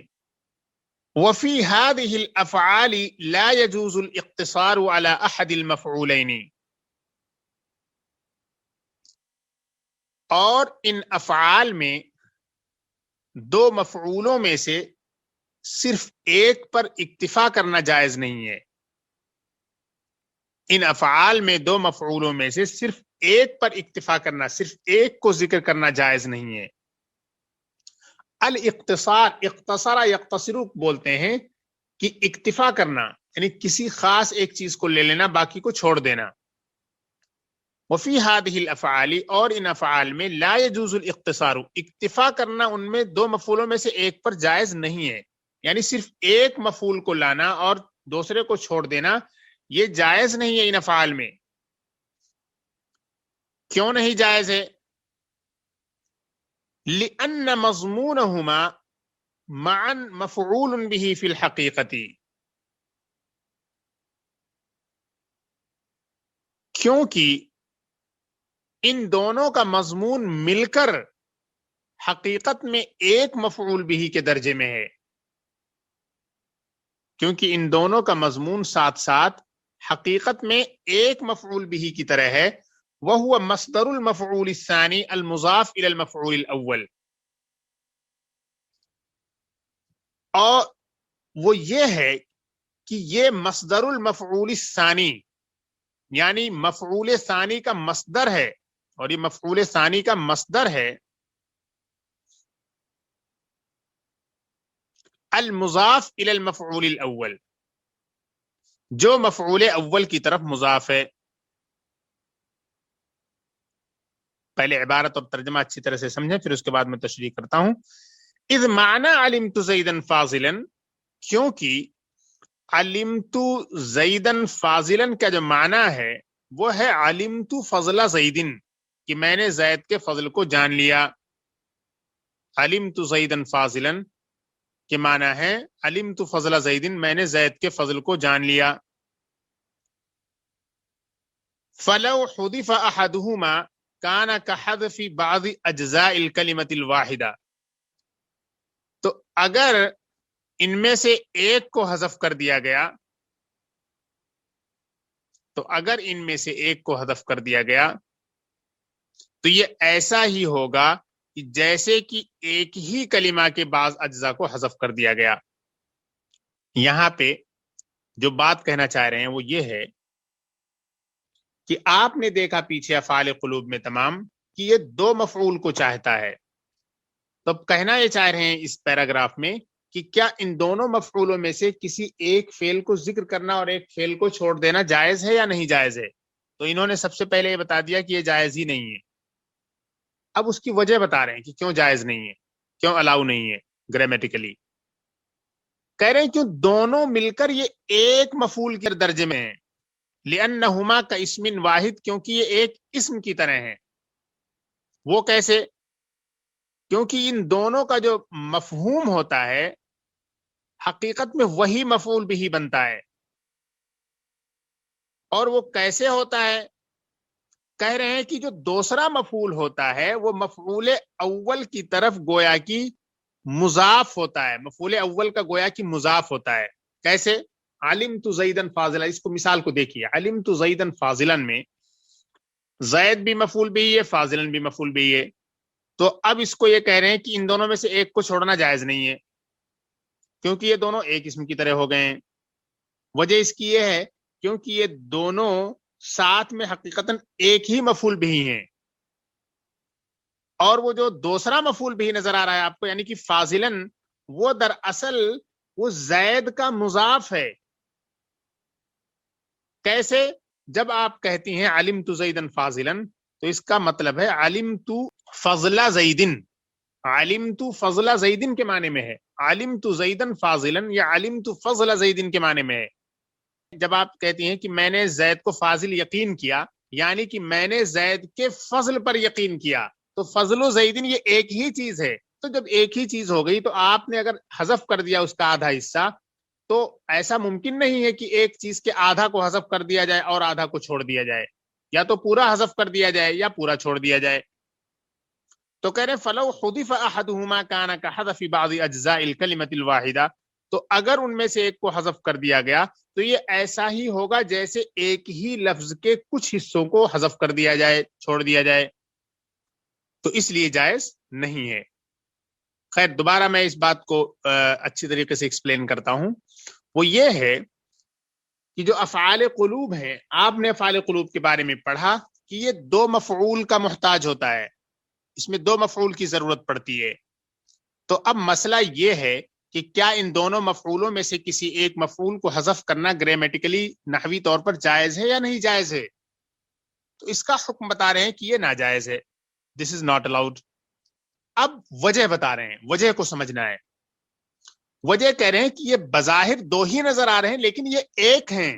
وفی هذه الافعال لا يجوز الاقتصار على احد المفعولین, اور ان افعال میں دو مفعولوں میں سے صرف ایک پر اکتفا کرنا جائز نہیں ہے. ان افعال میں دو مفعولوں میں سے صرف ایک پر اکتفا کرنا, صرف ایک کو ذکر کرنا جائز نہیں ہے. الاقتصار, اقتصر یقتصر بولتے ہیں کہ اکتفا کرنا, یعنی کسی خاص ایک چیز کو لے لینا, باقی کو چھوڑ دینا. وفی هذه الافعال, اور ان افعال میں لا يجوز الاقتصار, اکتفا کرنا ان میں دو مفعولوں میں سے ایک پر جائز نہیں ہے. یعنی صرف ایک مفعول کو لانا اور دوسرے کو چھوڑ دینا یہ جائز نہیں ہے ان افعال میں. کیوں نہیں جائز ہے؟ لأن مضمونهما معا مفعول به في الحقیقة, کیونکہ ان دونوں کا مضمون مل کر حقیقت میں ایک مفعول به کے درجے میں ہے. کیونکہ ان دونوں کا مضمون ساتھ ساتھ حقیقت میں ایک مفعول به کی طرح ہے. وهو مصدر المفعول الثاني المضاف الى المفعول الاول, اور وہ یہ ہے کہ یہ مصدر المفعول الثانی, یعنی مفعول ثانی کا مصدر ہے, اور یہ مفعول ثانی کا مصدر ہے المضاف الى المفعول الاول, جو مفعول اول کی طرف مضاف ہے. پہلے عبارت اور ترجمہ اچھی طرح سے سمجھیں, پھر اس کے بعد میں تشریح کرتا ہوں. اذ معنی علمت زیدا فاضلا, کیونکہ علمت زیدا فاضلا کا جو معنی ہے وہ ہے علمت فضل زید, کہ میں نے زید کے فضل کو جان لیا. علمت زیدن فاضلا کے معنی ہے علمت فضل زیدن، میں نے زید کے فضل کو جان لیا. فلو حذف احدهما كان كحذف بعض اجزاء الكلمة الواحدة، تو اگر ان میں سے ایک کو حذف کر دیا گیا، تو اگر ان میں سے ایک کو حذف کر دیا گیا تو یہ ایسا ہی ہوگا کہ جیسے کہ ایک ہی کلمہ کے بعض اجزاء کو حذف کر دیا گیا. یہاں پہ جو بات کہنا چاہ رہے ہیں وہ یہ ہے کہ آپ نے دیکھا پیچھے افعال قلوب میں تمام کہ یہ دو مفعول کو چاہتا ہے. تو اب کہنا یہ چاہ رہے ہیں اس پیراگراف میں کہ کیا ان دونوں مفعولوں میں سے کسی ایک فعل کو ذکر کرنا اور ایک فعل کو چھوڑ دینا جائز ہے یا نہیں جائز ہے؟ تو انہوں نے سب سے پہلے یہ بتا دیا کہ یہ جائز ہی نہیں ہے. اب اس کی وجہ بتا رہے ہیں کہ کیوں جائز نہیں ہے، کیوں الاؤ نہیں ہے گرامیٹیکلی. کہہ رہے ہیں کیوں دونوں مل کر یہ ایک مفعول کے درجے میں ہیں. لأنہما کاسم واحد، کیونکہ یہ ایک اسم کی طرح ہیں. وہ کیسے؟ کیونکہ ان دونوں کا جو مفہوم ہوتا ہے حقیقت میں وہی مفعول بھی بنتا ہے. اور وہ کیسے ہوتا ہے؟ کہہ رہے ہیں کہ جو دوسرا مفعول ہوتا ہے وہ مفعول اول کی طرف گویا کی مضاف ہوتا ہے. مفعول اول کا گویا کی مضاف ہوتا ہے. کیسے؟ علمت زیدن فاضلا، اس کو مثال کو دیکھیے. علمت زیدن فاضلا میں زید بھی مفعول بھی ہے، فاضلا بھی مفعول بھی ہے. تو اب اس کو یہ کہہ رہے ہیں کہ ان دونوں میں سے ایک کو چھوڑنا جائز نہیں ہے کیونکہ یہ دونوں ایک اسم کی طرح ہو گئے ہیں. وجہ اس کی یہ ہے کیونکہ یہ دونوں ساتھ میں حقیقتاً ایک ہی مفعول بھی ہیں. اور وہ جو دوسرا مفعول بھی نظر آ رہا ہے آپ کو یعنی کہ فاضلن، وہ دراصل وہ زید کا مضاف ہے. کیسے؟ جب آپ کہتی ہیں علمت زیدن فاضلن تو اس کا مطلب ہے علمت فضل زیدن. علمت فضل زیدن کے معنی میں ہے. علمت زیدن فاضلن یا علمت فضل زیدن کے معنی میں ہے. جب آپ کہتی ہیں کہ میں نے زید کو فاضل یقین کیا یعنی کہ میں نے زید کے فضل پر یقین کیا، تو فضل و زیدن یہ ایک ہی چیز ہے. تو جب ایک ہی چیز ہو گئی تو آپ نے اگر حذف کر دیا اس کا آدھا حصہ تو ایسا ممکن نہیں ہے کہ ایک چیز کے آدھا کو حذف کر دیا جائے اور آدھا کو چھوڑ دیا جائے، یا تو پورا حذف کر دیا جائے یا پورا چھوڑ دیا جائے. تو کہہ رہے فلو حذف احدهما كان كحذف بعض اجزاء الكلمة الواحدة، تو اگر ان میں سے ایک کو حذف کر دیا گیا تو یہ ایسا ہی ہوگا جیسے ایک ہی لفظ کے کچھ حصوں کو حذف کر دیا جائے، چھوڑ دیا جائے. تو اس لیے جائز نہیں ہے. خیر دوبارہ میں اس بات کو اچھی طریقے سے ایکسپلین کرتا ہوں. وہ یہ ہے کہ جو افعال قلوب ہیں، آپ نے افعال قلوب کے بارے میں پڑھا کہ یہ دو مفعول کا محتاج ہوتا ہے، اس میں دو مفعول کی ضرورت پڑتی ہے. تو اب مسئلہ یہ ہے کہ کیا ان دونوں مفعولوں میں سے کسی ایک مفعول کو حذف کرنا گرامیٹیکلی نحوی طور پر جائز ہے یا نہیں جائز ہے؟ تو اس کا حکم بتا رہے ہیں کہ یہ ناجائز ہے. دس از ناٹ الاؤڈ. اب وجہ بتا رہے ہیں، وجہ کو سمجھنا ہے. وجہ کہہ رہے ہیں کہ یہ بظاہر دو ہی نظر آ رہے ہیں لیکن یہ ایک ہیں،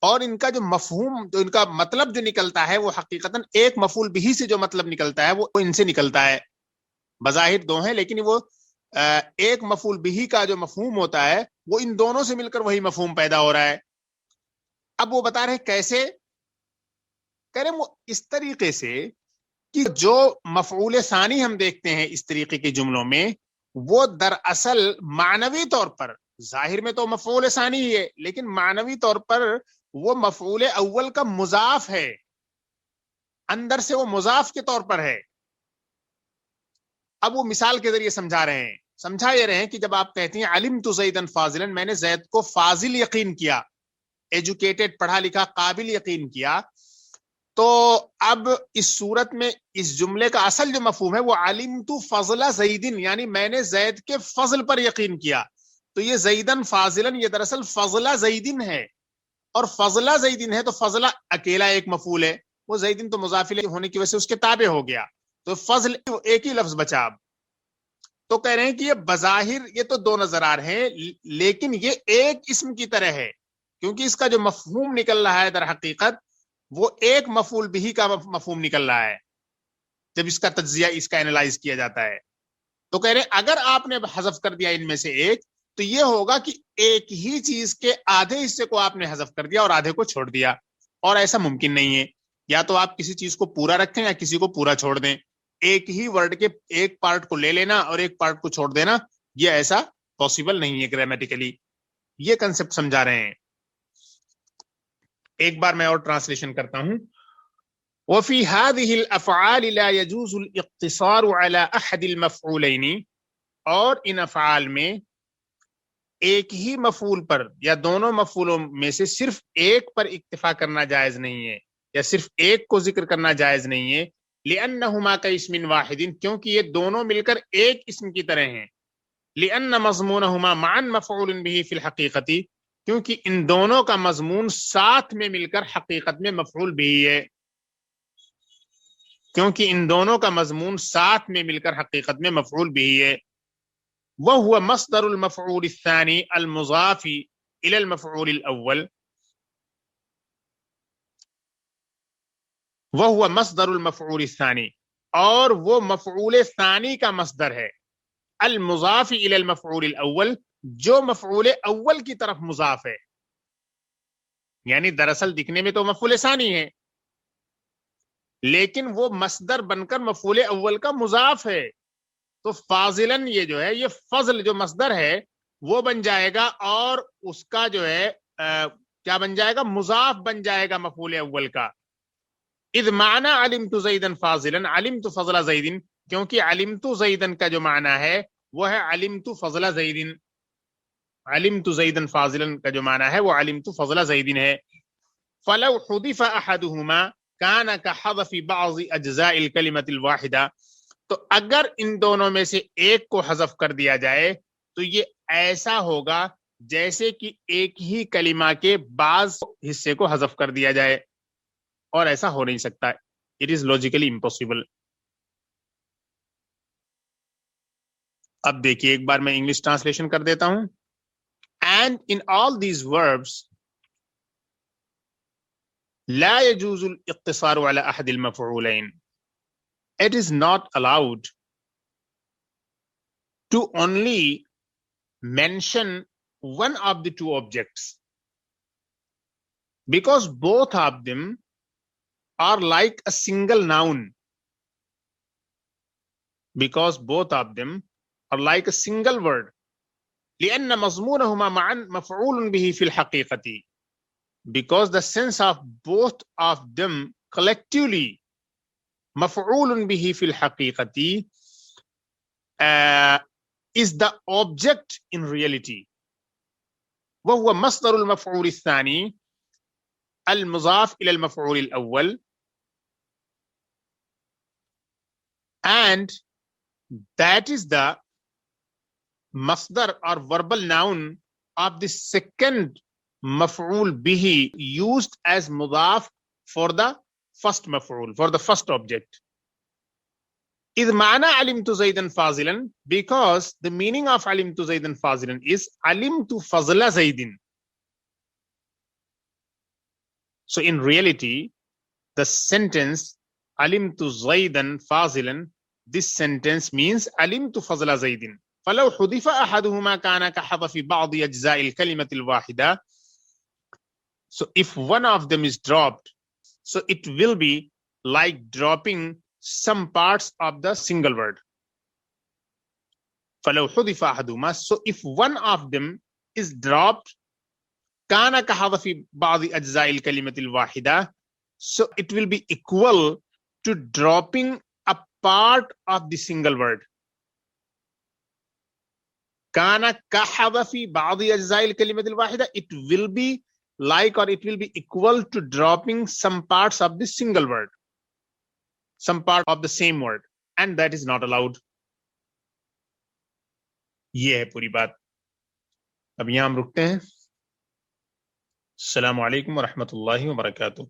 اور ان کا جو مفہوم، جو ان کا مطلب جو نکلتا ہے وہ حقیقتاً ایک مفعول بھی سے جو مطلب نکلتا ہے وہ ان سے نکلتا ہے. بظاہر دو ہیں لیکن وہ ایک مفعول بھی کا جو مفہوم ہوتا ہے وہ ان دونوں سے مل کر وہی مفہوم پیدا ہو رہا ہے. اب وہ بتا رہے ہیں کیسے. کہہ رہے ہیں وہ اس طریقے سے کہ جو مفعول ثانی ہم دیکھتے ہیں اس طریقے کے جملوں میں وہ دراصل معنوی طور پر، ظاہر میں تو مفعول ثانی ہی ہے لیکن معنوی طور پر وہ مفعول اول کا مضاف ہے، اندر سے وہ مضاف کے طور پر ہے. اب وہ مثال کے ذریعے سمجھا رہے ہیں. سمجھا یہ رہے ہیں کہ جب آپ کہتے ہیں علمت زیدن فاضلا، میں نے زید کو فاضل یقین کیا، ایجوکیٹڈ پڑھا لکھا قابل یقین کیا، تو اب اس صورت میں اس جملے کا اصل جو مفہوم ہے وہ علمت فضل زیدن یعنی میں نے زید کے فضل پر یقین کیا. تو یہ زیدن فاضلا یہ دراصل فضل زیدن ہے، اور فضل زیدن ہے تو فضل اکیلا ایک مفعول ہے، وہ زیدن تو مضاف الیہ ہونے کی وجہ سے اس کے تابع ہو گیا، تو فضل ایک ہی لفظ بچا. اب تو کہہ رہے ہیں کہ یہ بظاہر یہ تو دو نظر آ رہے ہیں لیکن یہ ایک اسم کی طرح ہے کیونکہ اس کا جو مفہوم نکل رہا ہے در حقیقت وہ ایک مفعول بھی کا مفہوم نکل رہا ہے. جب اس کا تجزیہ، اس کا اینالائز کیا جاتا ہے. تو کہہ رہے ہیں اگر آپ نے حذف کر دیا ان میں سے ایک، تو یہ ہوگا کہ ایک ہی چیز کے آدھے حصے کو آپ نے حذف کر دیا اور آدھے کو چھوڑ دیا، اور ایسا ممکن نہیں ہے. یا تو آپ کسی چیز کو پورا رکھیں یا کسی کو پورا چھوڑ دیں. ایک ہی ورڈ کے ایک پارٹ کو لے لینا اور ایک پارٹ کو چھوڑ دینا، یہ ایسا پاسبل نہیں ہے گرامیٹیکلی. یہ کنسپٹ سمجھا رہے ہیں. ایک بار میں اور ٹرانسلیشن کرتا ہوں. وفي هذه الافعال لا يجوز الاقتصار على احد المفعولين، اور ان افعال میں ایک ہی مفعول پر یا دونوں مفعولوں میں سے صرف ایک پر اکتفا کرنا جائز نہیں ہے، یا صرف ایک کو ذکر کرنا جائز نہیں ہے. لأنهما كاسم واحد، کیونکہ یہ دونوں مل کر ایک اسم کی طرح ہیں. لأن مضمونهما معا مفعول به في الحقیقت، کیونکہ ان دونوں کا مضمون ساتھ میں مل کر حقیقت میں مفعول بھی ہے. کیونکہ ان دونوں کا مضمون ساتھ میں مل کر حقیقت میں مفعول بھی ہے. وهو مصدر المفعول الثاني المضاف الى المفعول الاول. وهو مصدر المفعول الثاني، اور وہ مفعول ثانی کا مصدر ہے. المضاف الى المفعول الاول، جو مفعول اول کی طرف مضاف ہے. یعنی دراصل دکھنے میں تو مفعول ثانی ہے، لیکن وہ مصدر بن کر مفعول اول کا مضاف ہے. تو فاضلن، یہ جو ہے، یہ فضل جو مصدر ہے وہ بن جائے گا، اور اس کا جو ہے کیا بن جائے گا؟ مضاف بن جائے گا مفعول اول کا. اذ معنی علمت زیدن فاضلن علمت فضل زیدن، کیونکہ علمت زیدن کا جو معنی ہے وہ ہے علمت فضل زیدن. علمت زیدن فاضلن کا جو معنی ہے وہ علمت فضل زیدن ہے. فلو حذف احدهما كان كحذف بعض اجزاء الكلمة الواحدة، تو اگر ان دونوں میں سے ایک کو حذف کر دیا جائے تو یہ ایسا ہوگا جیسے کہ ایک ہی کلمہ کے بعض حصے کو حذف کر دیا جائے، اور ایسا ہو نہیں سکتا. It is logically impossible. اب دیکھیے ایک بار میں انگلش ٹرانسلیشن کر دیتا ہوں. And in all these verbs لا يجوز الاقتصار على احد المفعولين. It is not allowed to only mention one of the two objects, because both of them are like a single noun. Because both of them are like a single word. لأن مضمونهما معا مفعول به في الحقيقة. Because the sense of both of them collectively مفعول به في الحقيقة is the object in reality. وهو مصدر المفعول الثاني المضاف إلى المفعول الأول. And that is the masdar or verbal noun of the second maf'ul bihi used as mudaf for the first maf'ul, for the first object. إذ معنى علمت Zaida فاضلا، because the meaning of علمت Zaida فاضلا is علمت فضل زيد. So in reality, the sentence علمت Zaida فاضلا, this sentence means علمت فضل زيد. Flu حذف أحدهما كان كحذف بعض أجزاء الكلمة الواحدة. So if one of them is dropped, so it will be like dropping some parts of the single word. Flu حذف أحدهما, so if one of them is dropped, كان كحذف بعض أجزاء الكلمة الواحدة, so it will be equal to dropping a part of the single word. كان كحذف بعض أجزاء الكلمة الواحدة, it will be like, or it will be equal to dropping some parts of the single word, some part of the same word, and that is not allowed. یہ ہے پوری بات. اب یہاں ہم رکتے ہیں. السلام علیکم ورحمۃ اللہ وبرکاتہ.